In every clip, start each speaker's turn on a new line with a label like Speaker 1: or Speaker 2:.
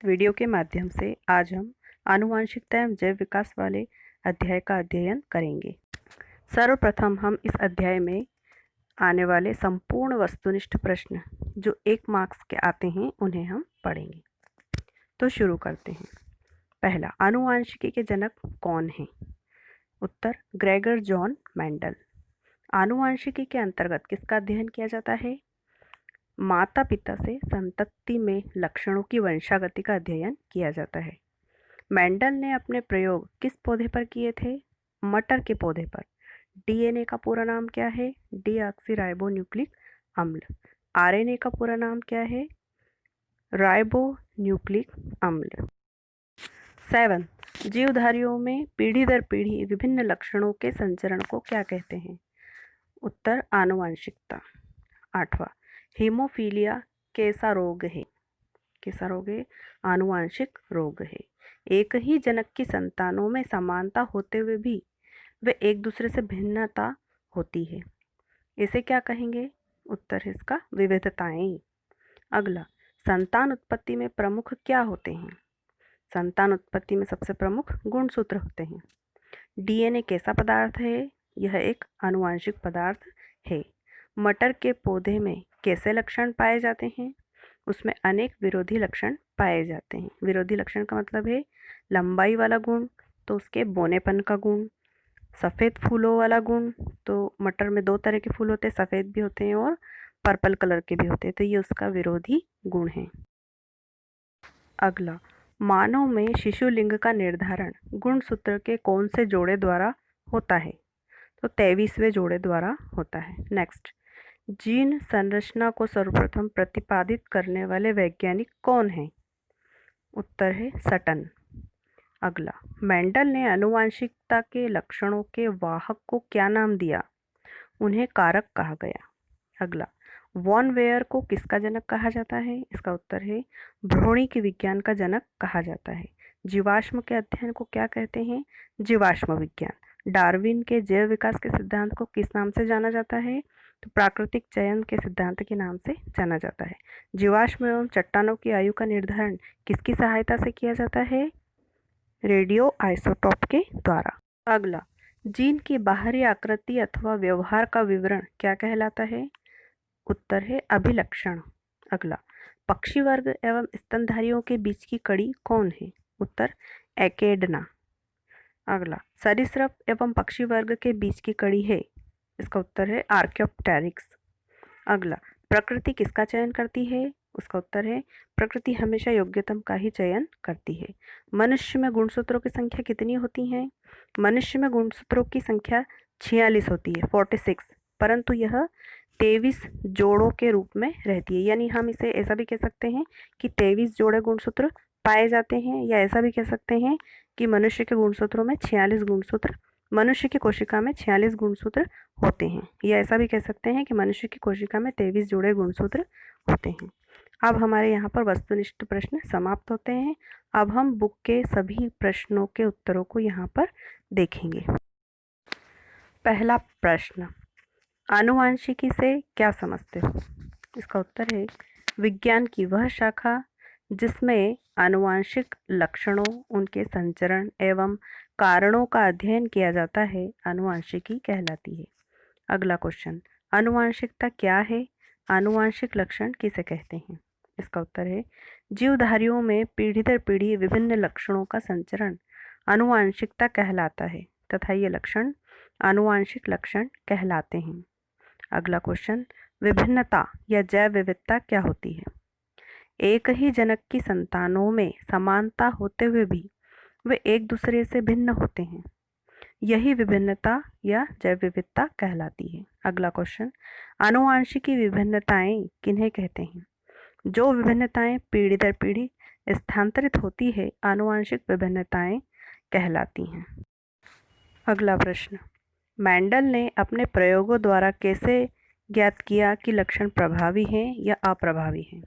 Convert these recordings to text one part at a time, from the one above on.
Speaker 1: Video के माध्यम से आज हम आनुवांशिकता एवं जैव विकास वाले अध्याय का अध्ययन करेंगे। सर्वप्रथम हम इस अध्याय में आने वाले संपूर्ण वस्तुनिष्ठ प्रश्न जो 1 मार्क्स के आते हैं उन्हें हम पढ़ेंगे। तो शुरू करते हैं। पहला, आनुवांशिकी के जनक कौन हैं? उत्तर, ग्रेगर जॉन मेंडल। आनुवांशिकी के अंतर्गत किसका अध्ययन किया जाता है? माता पिता से संतति में लक्षणों की वंशागति का अध्ययन किया जाता है। मेंडल ने अपने प्रयोग किस पौधे पर किए थे? मटर के पौधे पर। डीएनए का पूरा नाम क्या है? डीऑक्सीराइबोन्यूक्लिक अम्ल। आरएनए का पूरा नाम क्या है? राइबोन्यूक्लिक अम्ल। 7, जीवधारियों में पीढ़ी दर पीढ़ी विभिन्न लक्षणों के संचरण को क्या कहते हैं? उत्तर, आनुवांशिकता। 8वां, हीमोफीलिया कैसा रोग है? कैसा रोग है? आनुवांशिक रोग है। एक ही जनक की संतानों में समानता होते हुए भी वे एक दूसरे से भिन्नता होती है, इसे क्या कहेंगे? उत्तर है इसका विविधताएं। अगला, संतान उत्पत्ति में प्रमुख क्या होते हैं? संतान उत्पत्ति में सबसे प्रमुख गुणसूत्र होते हैं। डीएनए कैसा पदार्थ है? यह एक आनुवांशिक पदार्थ है। मटर के पौधे में कैसे लक्षण पाए जाते हैं? उसमें अनेक विरोधी लक्षण पाए जाते हैं। विरोधी लक्षण का मतलब है लंबाई वाला गुण तो उसके बोनेपन का गुण, सफ़ेद फूलों वाला गुण तो मटर में 2 तरह के फूल होते हैं, सफ़ेद भी होते हैं और पर्पल कलर के भी होते हैं, तो ये उसका विरोधी गुण है। अगला, मानव में शिशु लिंग का निर्धारण गुणसूत्र के कौन से जोड़े द्वारा होता है? तो 23वें जोड़े द्वारा होता है। नेक्स्ट, जीन संरचना को सर्वप्रथम प्रतिपादित करने वाले वैज्ञानिक कौन हैं? उत्तर है सटन। अगला, मेंडल ने आनुवांशिकता के लक्षणों के वाहक को क्या नाम दिया? उन्हें कारक कहा गया। अगला, वॉन वेयर को किसका जनक कहा जाता है? इसका उत्तर है भ्रूणिकी विज्ञान का जनक कहा जाता है। जीवाश्म के अध्ययन को क्या कहते हैं? जीवाश्म विज्ञान। डार्विन के जैव विकास के सिद्धांत को किस नाम से जाना जाता है? तो प्राकृतिक चयन के सिद्धांत के नाम से जाना जाता है। जीवाश्म एवं चट्टानों की आयु का निर्धारण किसकी सहायता से किया जाता है? रेडियो आइसोटोप के द्वारा। अगला, जीन की बाहरी आकृति अथवा व्यवहार का विवरण क्या कहलाता है? उत्तर है अभिलक्षण। अगला, पक्षी वर्ग एवं स्तनधारियों के बीच की कड़ी कौन है? उत्तर, एकेडना। अगला, सरीसृप एवं पक्षी वर्ग के बीच की कड़ी है? इसका उत्तर है आर्क्योप्टेरिक्स। अगला, प्रकृति किसका चयन करती है? उसका उत्तर है प्रकृति हमेशा योग्यतम का ही चयन करती है। मनुष्य में गुणसूत्रों की संख्या कितनी होती है? मनुष्य में गुणसूत्रों की संख्या 46 होती है, 46, परंतु यह 23 जोड़ों के रूप में रहती है। यानी हम इसे ऐसा भी कह सकते हैं कि 23 जोड़े गुणसूत्र पाए जाते हैं, या ऐसा भी कह सकते हैं कि मनुष्य के गुणसूत्रों में 46 गुणसूत्र, मनुष्य की कोशिका में 46 गुणसूत्र होते हैं, या ऐसा भी कह सकते हैं कि मनुष्य की कोशिका में 23 जोड़े गुणसूत्र होते हैं। अब हमारे यहाँ पर वस्तुनिष्ठ प्रश्न समाप्त होते हैं। अब हम बुक के सभी प्रश्नों के उत्तरों को यहाँ पर देखेंगे। पहला प्रश्न, आनुवांशिकी से क्या समझते हो? इसका उत्तर है विज्ञान की वह शाखा जिसमें आनुवांशिक लक्षणों, उनके संचरण एवं कारणों का अध्ययन किया जाता है, आनुवांशिकी कहलाती है। अगला क्वेश्चन, आनुवांशिकता क्या है? आनुवांशिक लक्षण किसे कहते हैं? इसका उत्तर है जीवधारियों में पीढ़ी दर पीढ़ी विभिन्न लक्षणों का संचरण आनुवांशिकता कहलाता है तथा ये लक्षण आनुवांशिक लक्षण कहलाते हैं। अगला क्वेश्चन, विभिन्नता या जैव विविधता क्या होती है? एक ही जनक की संतानों में समानता होते हुए भी वे एक दूसरे से भिन्न होते हैं, यही विभिन्नता या जैव विविधता कहलाती है। अगला क्वेश्चन, आनुवांशिकी विभिन्नताएं किन्हें कहते हैं? जो विभिन्नताएं पीढ़ी दर पीढ़ी स्थानांतरित होती है, आनुवांशिक विभिन्नताएं कहलाती हैं। अगला प्रश्न, मेंडल ने अपने प्रयोगों द्वारा कैसे ज्ञात किया कि लक्षण प्रभावी हैं या अप्रभावी हैं?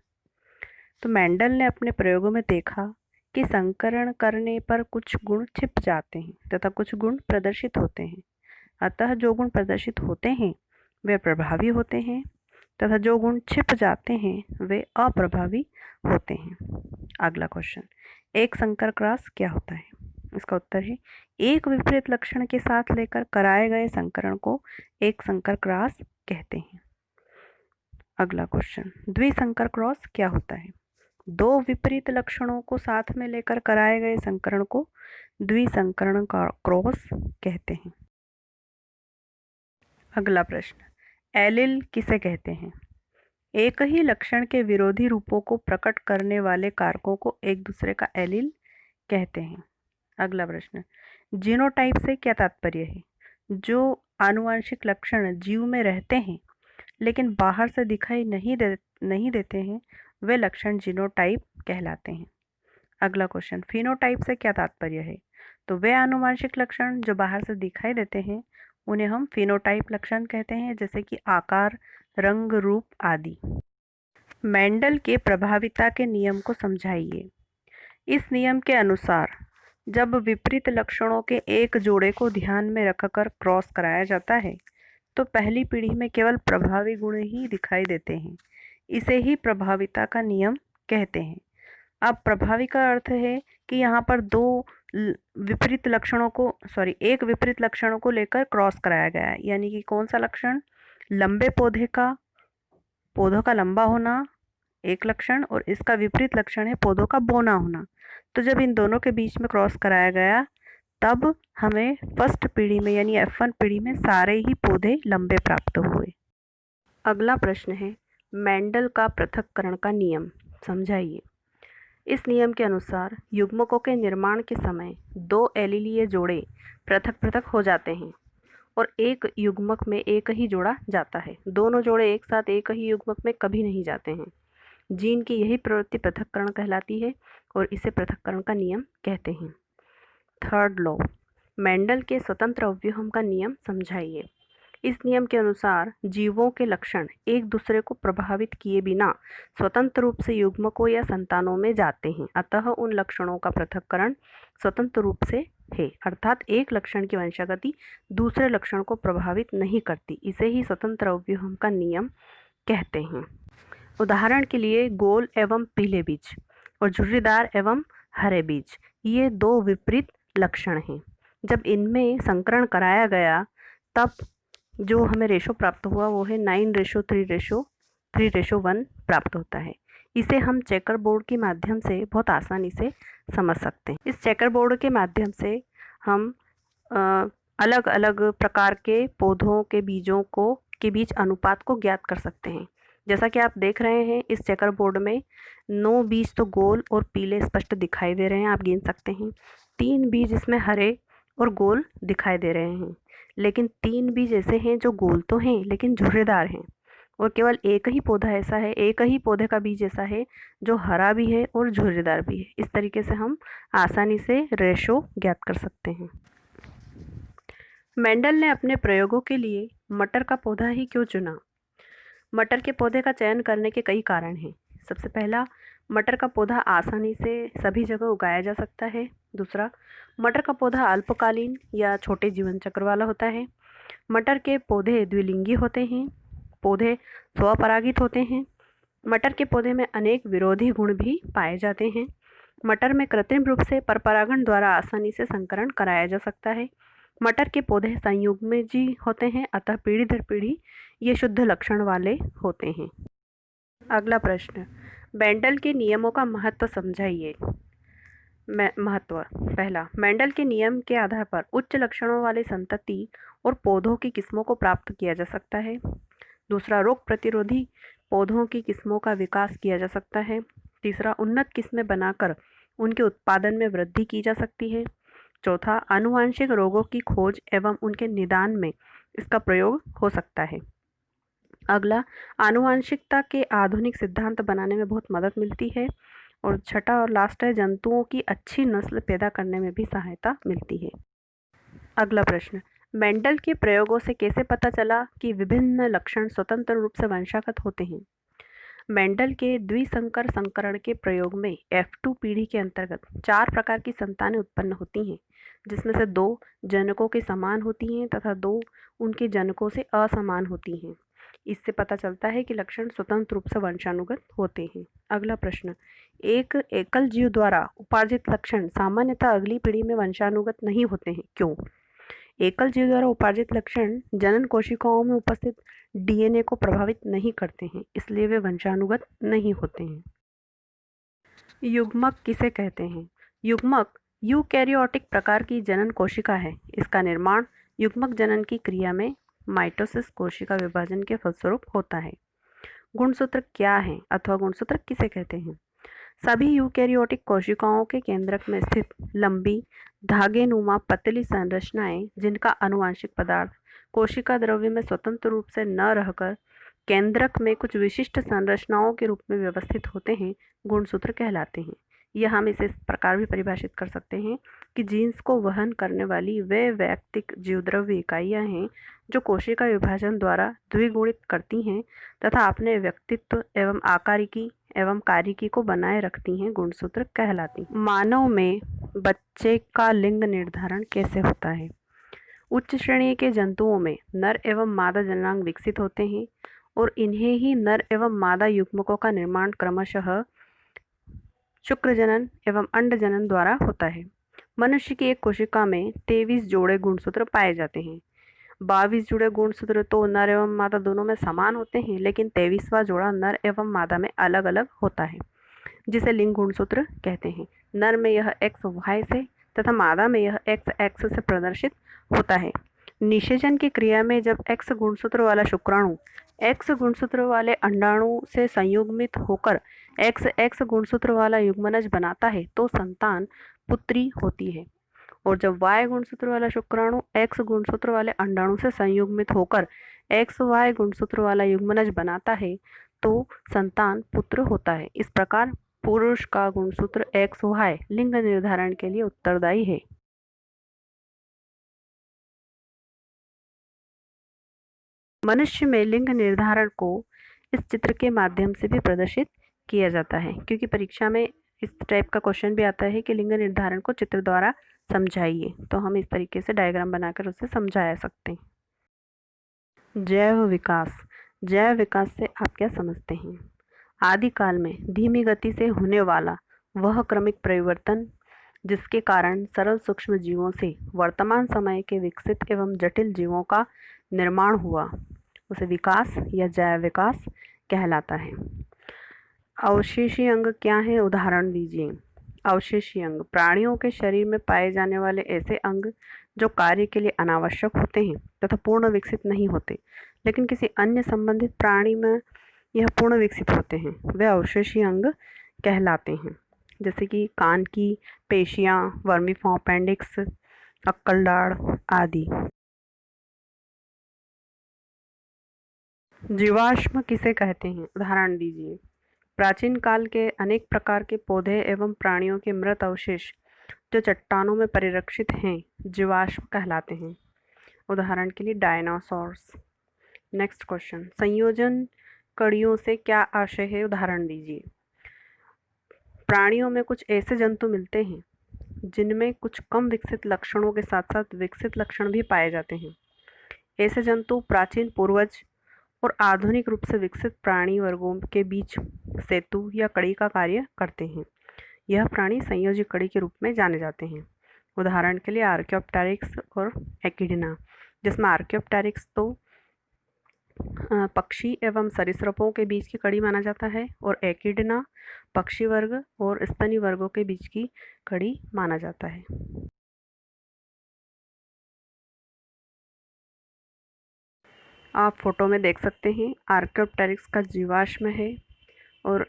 Speaker 1: तो मेंडल ने अपने प्रयोगों में देखा कि संकरण करने पर कुछ गुण छिप जाते हैं तथा कुछ गुण प्रदर्शित होते हैं। अतः जो गुण प्रदर्शित होते हैं वे प्रभावी होते हैं, तथा जो गुण छिप जाते हैं वे अप्रभावी होते हैं। अगला क्वेश्चन, एक संकर क्रॉस क्या होता है? इसका उत्तर है एक विपरीत लक्षण के साथ लेकर कराए गए संकरण को एक संकर क्रॉस कहते हैं। अगला क्वेश्चन, द्विसंकर क्रॉस क्या होता है? दो विपरीत लक्षणों को साथ में लेकर कराए गए संकरण को द्विसंकरण क्रॉस कहते हैं। अगला प्रश्न, एलील किसे कहते हैं? एक ही लक्षण के विरोधी रूपों को प्रकट करने वाले कारकों को एक दूसरे का एलील कहते हैं। अगला प्रश्न, जीनोटाइप से क्या तात्पर्य है? जो आनुवंशिक लक्षण जीव में रहते हैं लेकिन बाहर से दिखाई नहीं देते हैं वे लक्षण जीनोटाइप कहलाते हैं। अगला क्वेश्चन, फिनोटाइप से क्या तात्पर्य है? तो वे आनुवंशिक लक्षण जो बाहर से दिखाई देते हैं उन्हें हम फिनोटाइप लक्षण कहते हैं, जैसे कि आकार, रंग, रूप आदि। मेंडल के प्रभाविता के नियम को समझाइए। इस नियम के अनुसार जब विपरीत लक्षणों के एक जोड़े को ध्यान में रखकर क्रॉस कराया जाता है तो पहली पीढ़ी में केवल प्रभावी गुण ही दिखाई देते हैं। इसे ही प्रभाविता का नियम कहते हैं। अब प्रभावी का अर्थ है कि यहाँ पर एक विपरीत लक्षणों को लेकर क्रॉस कराया गया है, यानी कि कौन सा लक्षण? लंबे पौधों का लंबा होना एक लक्षण, और इसका विपरीत लक्षण है पौधों का बौना होना। तो जब इन दोनों के बीच में क्रॉस कराया गया तब हमें फर्स्ट पीढ़ी में यानी F1 पीढ़ी में सारे ही पौधे लंबे प्राप्त हुए। अगला प्रश्न है, मेंडल का पृथक्करण का नियम समझाइए। इस नियम के अनुसार युग्मकों के निर्माण के समय दो एलीलीय जोड़े पृथक पृथक हो जाते हैं और एक युग्मक में एक ही जोड़ा जाता है। दोनों जोड़े एक साथ एक ही युग्मक में कभी नहीं जाते हैं। जीन की यही प्रवृत्ति पृथक्करण कहलाती है और इसे पृथक्करण का नियम कहते हैं। थर्ड लॉ, मेंडल के स्वतंत्र अवयवों का नियम समझाइए। इस नियम के अनुसार जीवों के लक्षण एक दूसरे को प्रभावित किए बिना स्वतंत्र रूप से युग्मकों या संतानों में जाते हैं, अतः उन लक्षणों का पृथक्करण स्वतंत्र रूप से है, अर्थात एक लक्षण की वंशागति दूसरे लक्षण को प्रभावित नहीं करती। इसे ही स्वतंत्र अवयवों का नियम कहते हैं। उदाहरण के लिए गोल एवं पीले बीज और झुर्रीदार एवं हरे बीज, ये दो विपरीत लक्षण हैं। जब इनमें संकरण कराया गया तब जो हमें रेशो प्राप्त हुआ वो है 9:3:1 प्राप्त होता है। इसे हम चेकर बोर्ड के माध्यम से बहुत आसानी से समझ सकते हैं। इस चेकर बोर्ड के माध्यम से हम अलग अलग प्रकार के पौधों के बीजों के बीच अनुपात को ज्ञात कर सकते हैं। जैसा कि आप देख रहे हैं इस चेकर बोर्ड में 9 बीज तो गोल और पीले स्पष्ट दिखाई दे रहे हैं, आप गिन सकते हैं। 3 बीज इसमें हरे और गोल दिखाई दे रहे हैं, लेकिन 3 बीज ऐसे हैं जो गोल तो हैं लेकिन झुर्रीदार हैं, और केवल एक ही पौधे का बीज ऐसा है जो हरा भी है और झुर्रीदार भी है। इस तरीके से हम आसानी से रेशो ज्ञात कर सकते हैं। मेंडल ने अपने प्रयोगों के लिए मटर का पौधा ही क्यों चुना? मटर के पौधे का चयन करने के कई कारण हैं। सबसे पहला, मटर का पौधा आसानी से सभी जगह उगाया जा सकता है। दूसरा, मटर का पौधा अल्पकालीन या छोटे जीवन चक्र वाला होता है। मटर के पौधे द्विलिंगी होते हैं। पौधे स्वपरागित होते हैं। मटर के पौधे में अनेक विरोधी गुण भी पाए जाते हैं। मटर में कृत्रिम रूप से परपरागण द्वारा आसानी से संकरण कराया जा सकता है। मटर के पौधे संयुग्मजी होते हैं, अतः पीढ़ी दर पीढ़ी ये शुद्ध लक्षण वाले होते हैं। अगला प्रश्न, मेंडल के नियमों का महत्व समझाइए। महत्व, पहला, मेंडल के नियम के आधार पर उच्च लक्षणों वाले संतति और पौधों की किस्मों को प्राप्त किया जा सकता है। दूसरा, रोग प्रतिरोधी पौधों की किस्मों का विकास किया जा सकता है। तीसरा, उन्नत किस्में बनाकर उनके उत्पादन में वृद्धि की जा सकती है। चौथा, आनुवांशिक रोगों की खोज एवं उनके निदान में इसका प्रयोग हो सकता है। अगला, आनुवांशिकता के आधुनिक सिद्धांत बनाने में बहुत मदद मिलती है। और छठा और लास्ट है, जंतुओं की अच्छी नस्ल पैदा करने में भी सहायता मिलती है। अगला प्रश्न, मेंडल के प्रयोगों से कैसे पता चला कि विभिन्न लक्षण स्वतंत्र रूप से वंशागत होते हैं? मेंडल के द्विसंकर संकरण के प्रयोग में F2 पीढ़ी के अंतर्गत 4 प्रकार की संतानें उत्पन्न होती हैं, जिसमें से 2 जनकों के समान होती हैं तथा 2 उनके जनकों से असमान होती हैं। इससे पता चलता है कि लक्षण स्वतंत्र रूप से वंशानुगत होते हैं। अगला प्रश्न, एक एकल जीव द्वारा उपार्जित लक्षण सामान्यतः अगली पीढ़ी में वंशानुगत नहीं होते हैं, क्यों? एकल जीव द्वारा उपार्जित लक्षण जनन कोशिकाओं में उपस्थित डीएनए को प्रभावित नहीं करते हैं, इसलिए वे वंशानुगत नहीं होते हैं। युग्मक किसे कहते हैं? युग्मक यूकैरियोटिक प्रकार की जनन कोशिका है। इसका निर्माण युग्मक जनन की क्रिया में माइटोसिस कोशिका विभाजन के फलस्वरूप होता है। गुणसूत्र क्या है अथवा गुणसूत्र किसे कहते हैं? सभी यूकैरियोटिक कोशिकाओं के केंद्रक में स्थित लंबी धागेनुमा पतली संरचनाएं, जिनका आनुवंशिक पदार्थ कोशिका द्रव्य में स्वतंत्र रूप से न रहकर केंद्रक में कुछ विशिष्ट संरचनाओं के रूप में व्यवस्थित होते हैं, गुणसूत्र कहलाते हैं। यह हम इसे इस प्रकार भी परिभाषित कर सकते हैं कि जीन्स को वहन करने वाली वे वैयक्तिक जीवद्रव्य इकाइयां हैं जो कोशिका विभाजन द्वारा द्विगुणित करती हैं तथा अपने व्यक्तित्व एवं आकारिकी एवं कार्यकी को बनाए रखती हैं, गुणसूत्र कहलाती हैं। मानव में बच्चे का लिंग निर्धारण कैसे होता है? उच्च श्रेणी के जंतुओं में नर एवं मादा जननांग विकसित होते हैं और इन्हें ही नर एवं मादा युग्मकों का निर्माण क्रमशः शुक्र जनन एवं अंड जनन द्वारा होता है। मनुष्य की एक कोशिका में 23 जोड़े गुणसूत्र पाए जाते हैं। 22 जोड़े गुणसूत्र तो नर एवं मादा दोनों में समान होते हैं, लेकिन 23वां जोड़ा नर एवं मादा में अलग अलग होता है, जिसे लिंग गुणसूत्र कहते हैं। नर में यह एक्स वाई से तथा मादा में यह एक्स एक्स से प्रदर्शित होता है। निषेचन की क्रिया में जब एक्स गुणसूत्र वाला शुक्राणु एक्स गुणसूत्र वाले अंडाणु से संयुग्मित होकर एक्स एक्स गुणसूत्र वाला युग्मनज बनाता है तो संतान पुत्री होती है, और जब Y गुणसूत्र वाला शुक्राणु X गुणसूत्र वाले अंडाणु से संयुग्मित होकर XY गुणसूत्र वाला युग्मनज बनाता है तो संतान पुत्र होता है। इस प्रकार पुरुष का गुणसूत्र XY लिंग निर्धारण के लिए उत्तरदायी है। मनुष्य में लिंग निर्धारण को इस चित्र के माध्यम से भी प्रदर्शित किया जाता है, क्योंकि परीक्षा में इस टाइप का क्वेश्चन भी आता है कि लिंग निर्धारण को चित्र द्वारा समझाइए, तो हम इस तरीके से डायग्राम बनाकर उसे समझा सकते हैं। जैव विकास। जैव विकास से आप क्या समझते हैं? आदिकाल में धीमी गति से होने वाला वह क्रमिक परिवर्तन जिसके कारण सरल सूक्ष्म जीवों से वर्तमान समय के विकसित एवं जटिल जीवों का निर्माण हुआ, उसे विकास या जैव विकास कहलाता है। अवशेषी अंग क्या है? उदाहरण दीजिए। अवशेषी अंग प्राणियों के शरीर में पाए जाने वाले ऐसे अंग जो कार्य के लिए अनावश्यक होते हैं तथा पूर्ण विकसित नहीं होते, लेकिन किसी अन्य संबंधित प्राणी में यह पूर्ण विकसित होते हैं, वे अवशेषी अंग कहलाते हैं। जैसे कि कान की पेशियां, वर्मीफॉर्म अपेंडिक्स, अक्कलदाढ़ आदि। जीवाश्म किसे कहते हैं? उदाहरण दीजिए। प्राचीन काल के अनेक प्रकार के पौधे एवं प्राणियों के मृत अवशेष जो चट्टानों में परिरक्षित हैं, जीवाश्म कहलाते हैं। उदाहरण के लिए डायनासोर्स। नेक्स्ट क्वेश्चन, संयोजन कड़ियों से क्या आशय है? उदाहरण दीजिए। प्राणियों में कुछ ऐसे जंतु मिलते हैं जिनमें कुछ कम विकसित लक्षणों के साथ साथ विकसित लक्षण भी पाए जाते हैं। ऐसे जंतु प्राचीन पूर्वज और आधुनिक रूप से विकसित प्राणी वर्गों के बीच सेतु या कड़ी का कार्य करते हैं। यह प्राणी संयोजी कड़ी के रूप में जाने जाते हैं। उदाहरण के लिए आर्कियोप्टेरिक्स और एकिडना, जिसमें आर्कियोप्टेरिक्स तो पक्षी एवं सरीसृपों के बीच की कड़ी माना जाता है और एकिडना पक्षी वर्ग और स्तनी वर्गों के बीच की कड़ी माना जाता है। आप फोटो में देख सकते हैं आर्कियोप्टेरिक्स का जीवाश्म है और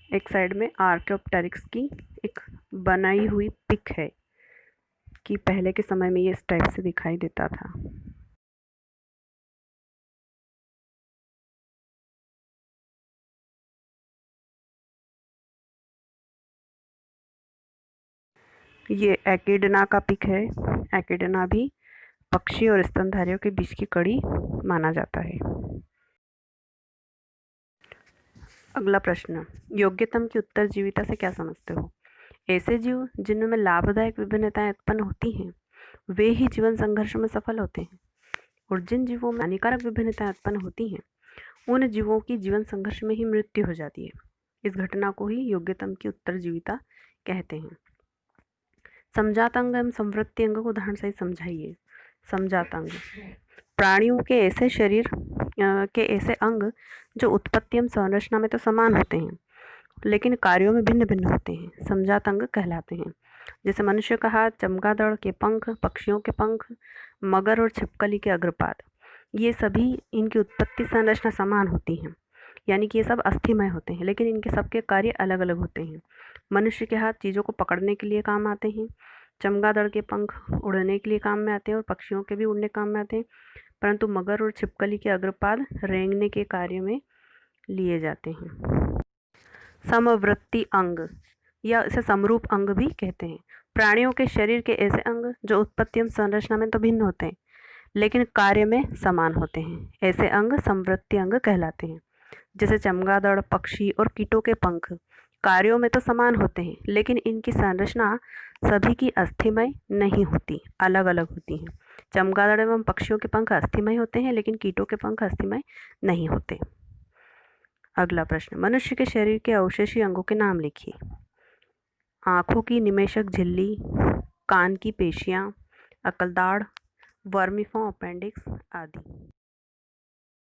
Speaker 1: एक साइड में आर्कियोप्टेरिक्स की एक बनाई हुई पिक है कि पहले के समय में ये इस टाइप से दिखाई देता था। ये एकिडना का पिक है। एकिडना भी पक्षी और स्तनधारियों के बीच की कड़ी माना जाता है। अगला प्रश्न, योग्यतम की उत्तरजीविता से क्या समझते हो? ऐसे जीव जिनमें लाभदायक विभिन्नताएं उत्पन्न होती हैं वे ही जीवन संघर्ष में सफल होते हैं, और जिन जीवों में हानिकारक विभिन्नताएं उत्पन्न होती हैं उन जीवों की जीवन संघर्ष में ही मृत्यु हो जाती है। इस घटना को ही योग्यतम की उत्तरजीविता कहते हैं। समजात अंग एवं संवृत्ति अंग को उदाहरण सहित समझाइए। समजात अंग प्राणियों के ऐसे शरीर के ऐसे अंग जो उत्पत्ति एवं संरचना में तो समान होते हैं, लेकिन कार्यों में भिन्न भिन्न होते हैं, समजात अंग कहलाते हैं। जैसे मनुष्य का हाथ, चमगादड़ के पंख, पक्षियों के पंख, मगर और छिपकली के अग्रपाद, ये सभी इनकी उत्पत्ति संरचना समान होती हैं, यानी कि ये सब अस्थिमय होते हैं, लेकिन इनके सबके कार्य अलग अलग होते हैं। मनुष्य के हाथ चीज़ों को पकड़ने के लिए काम आते हैं, चमगादड़ के पंख उड़ने के लिए काम में आते हैं और पक्षियों के भी उड़ने काम में आते हैं, परंतु मगर और छिपकली के अग्रपाद रेंगने के कार्य में लिए जाते हैं। समवृत्ति अंग या इसे समरूप अंग भी कहते हैं। प्राणियों के शरीर के ऐसे अंग जो उत्पत्ति एवं संरचना में तो भिन्न होते हैं, लेकिन कार्य में समान होते हैं, ऐसे अंग समवृत्ति अंग कहलाते हैं। जैसे चमगादड़, पक्षी और कीटों के पंख कार्यों में तो समान होते हैं, लेकिन इनकी संरचना सभी की अस्थिमय नहीं होती, अलग अलग होती हैं। चमगादड़ एवं पक्षियों के पंख अस्थिमय होते हैं, लेकिन कीटों के पंख अस्थिमय नहीं होते। अगला प्रश्न, मनुष्य के शरीर के अवशेषी अंगों के नाम लिखिए। आँखों की निमेशक झिल्ली, कान की पेशियाँ, अकलदाढ़, वर्मीफॉर्म अपेंडिक्स आदि।